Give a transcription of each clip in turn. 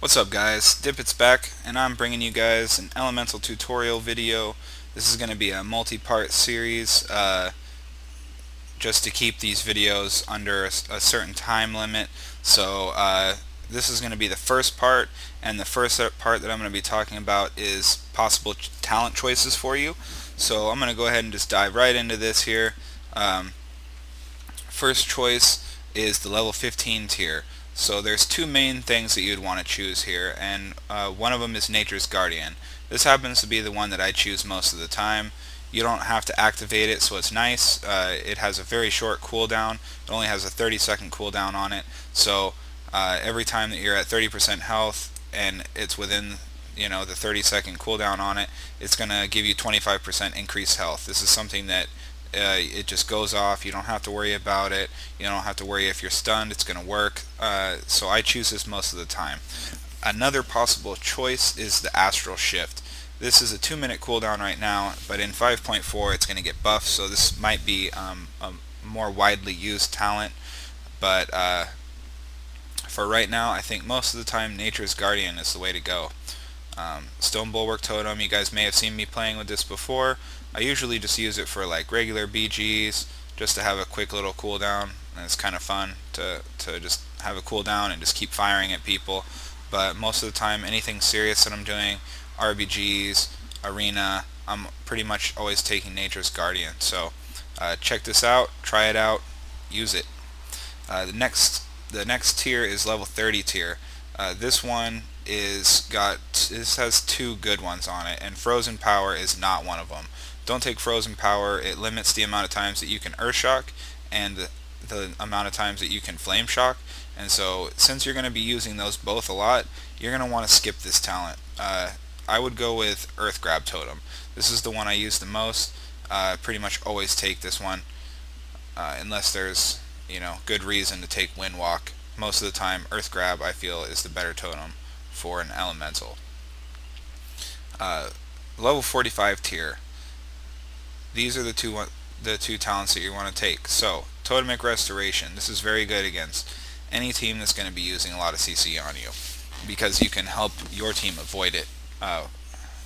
What's up guys, Diputs back, and I'm bringing you guys an elemental tutorial video. This is going to be a multi-part series just to keep these videos under a certain time limit. So this is going to be the first part, and the first part that I'm going to be talking about is possible talent choices for you. So I'm going to go ahead and just dive right into this here. First choice is the level 15 tier. So there's two main things that you'd want to choose here, and one of them is Nature's Guardian. This happens to be the one that I choose most of the time. You don't have to activate it, so it's nice. It has a very short cooldown. It only has a 30-second cooldown on it. So every time that you're at 30% health and it's within the 30-second cooldown on it, it's going to give you 25% increased health. This is something that it just goes off. You don't have to worry about it. You don't have to worry if you're stunned. It's going to work. So I choose this most of the time. Another possible choice is the Astral Shift. This is a 2-minute cooldown right now, but in 5.4 it's going to get buffed, so this might be a more widely used talent. But for right now, I think most of the time Nature's Guardian is the way to go. Stone Bulwark Totem, you guys may have seen me playing with this before. I usually just use it for like regular BGs, just to have a quick little cooldown, and it's kind of fun to just have a cooldown and just keep firing at people. But most of the time, anything serious that I'm doing, RBGs, Arena, I'm pretty much always taking Nature's Guardian. So check this out, try it out, use it. The next tier is level 30 tier. This one this has two good ones on it, and Frozen Power is not one of them. Don't take Frozen Power. It limits the amount of times that you can Earth Shock and the amount of times that you can Flame Shock. And so since you're going to be using those both a lot, you're going to want to skip this talent. I would go with Earth Grab Totem. This is the one I use the most. Pretty much always take this one unless there's good reason to take Wind Walk. Most of the time, Earth Grab I feel is the better totem for an elemental. Level 45 tier. These are the two talents that you want to take. So Totemic Restoration. This is very good against any team that's going to be using a lot of CC on you, because you can help your team avoid it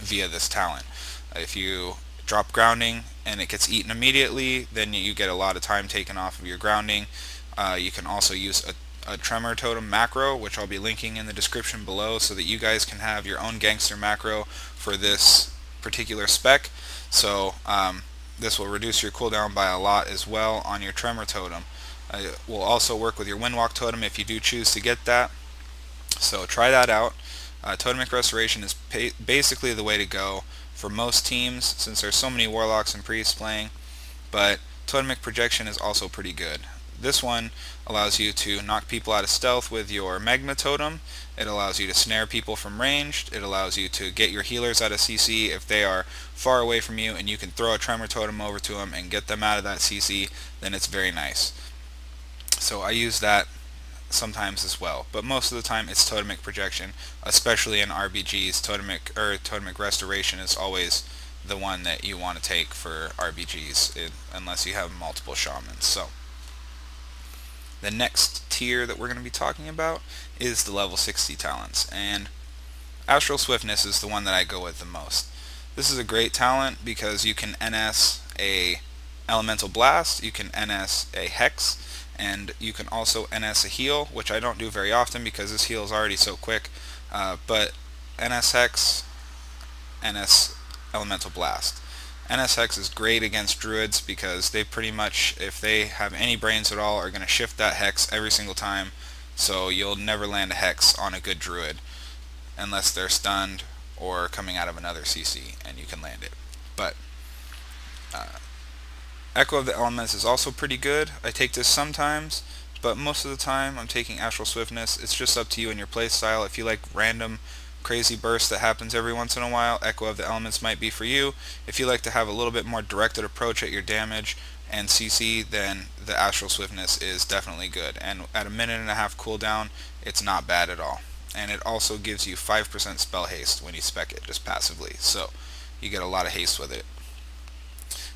via this talent. If you drop grounding and it gets eaten immediately, then you get a lot of time taken off of your grounding. You can also use a Tremor Totem macro, which I'll be linking in the description below, so that you guys can have your own gangster macro for this particular spec. So this will reduce your cooldown by a lot as well on your Tremor Totem. It will also work with your Windwalk Totem if you do choose to get that. So try that out. Totemic Restoration is basically the way to go for most teams, since there's so many Warlocks and Priests playing, but Totemic Projection is also pretty good. This one allows you to knock people out of stealth with your Magma Totem. It allows you to snare people from ranged. It allows you to get your healers out of CC if they are far away from you, and you can throw a Tremor Totem over to them and get them out of that CC. Then it's very nice. So I use that sometimes as well, but most of the time it's Totemic Projection, especially in RBGs. Totemic Restoration is always the one that you want to take for RBGs, unless you have multiple Shamans. So the next tier that we're going to be talking about is the level 60 talents, and Astral Swiftness is the one that I go with the most. This is a great talent because you can NS a Elemental Blast, you can NS a Hex, and you can also NS a heal, which I don't do very often because this heal is already so quick, but NS Hex, NS Elemental Blast. NS Hex is great against Druids because they pretty much, if they have any brains at all, are going to shift that Hex every single time, so you'll never land a Hex on a good Druid unless they're stunned or coming out of another CC, and you can land it. But Echo of the Elements is also pretty good. I take this sometimes, but most of the time I'm taking Astral Swiftness. It's just up to you and your playstyle. If you like random crazy burst that happens every once in a while, Echo of the Elements might be for you. If you like to have a little bit more directed approach at your damage and CC, then the Astral Swiftness is definitely good. And at a 1.5-minute cooldown, it's not bad at all. And it also gives you 5% spell haste when you spec it, just passively. So you get a lot of haste with it.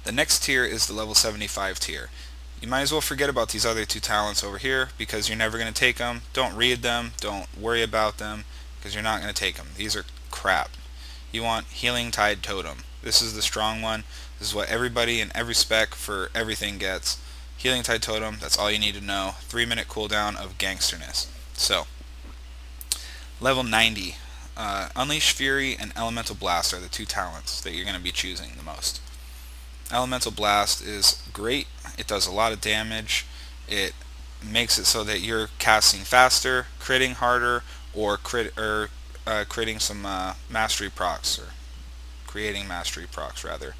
The next tier is the level 75 tier. You might as well forget about these other two talents over here because you're never going to take them. Don't read them, don't worry about them. because you're not going to take them. These are crap. You want Healing Tide Totem. This is the strong one. This is what everybody in every spec for everything gets. Healing Tide Totem, that's all you need to know. 3-minute cooldown of gangsterness. So, level 90. Unleash Fury and Elemental Blast are the two talents that you're going to be choosing the most. Elemental Blast is great. It does a lot of damage. It makes it so that you're casting faster, critting harder, or creating some mastery procs, or creating mastery procs rather,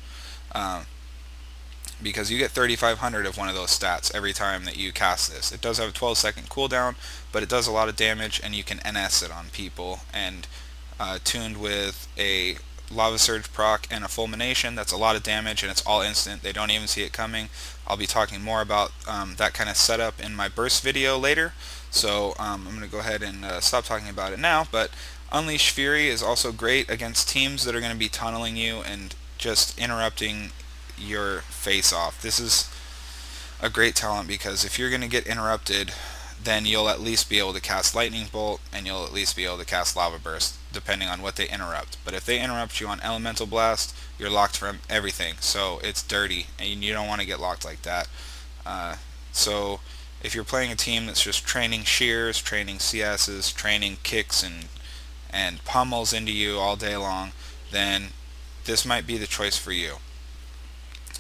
because you get 3,500 of one of those stats every time that you cast this. It does have a 12-second cooldown, but it does a lot of damage, and you can NS it on people. And tuned with a Lava Surge proc and a Fulmination, that's a lot of damage, and it's all instant. They don't even see it coming. I'll be talking more about that kind of setup in my burst video later, so I'm going to go ahead and stop talking about it now. But Unleash Fury is also great against teams that are going to be tunneling you and just interrupting your face off. This is a great talent, because if you're going to get interrupted, then you'll at least be able to cast Lightning Bolt, and you'll at least be able to cast Lava Burst, depending on what they interrupt. But if they interrupt you on Elemental Blast, you're locked from everything, so it's dirty, and you don't want to get locked like that. So if you're playing a team that's just training shears, training CSs, training kicks, and pummels into you all day long, then this might be the choice for you,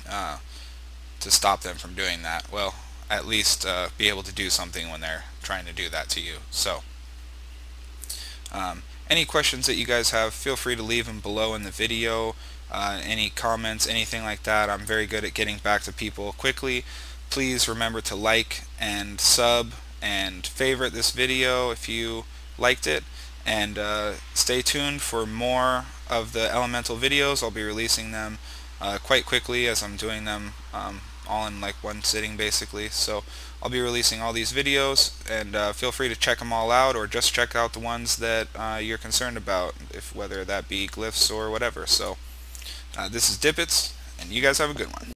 to stop them from doing that. Well, at least be able to do something when they're trying to do that to you. So any questions that you guys have, feel free to leave them below in the video. Any comments, anything like that. I'm very good at getting back to people quickly. Please remember to like and sub and favorite this video if you liked it, and stay tuned for more of the elemental videos. I'll be releasing them quite quickly, as I'm doing them all in like one sitting basically. So I'll be releasing all these videos, and feel free to check them all out, or just check out the ones that you're concerned about, whether that be glyphs or whatever. So this is Diputs, and you guys have a good one.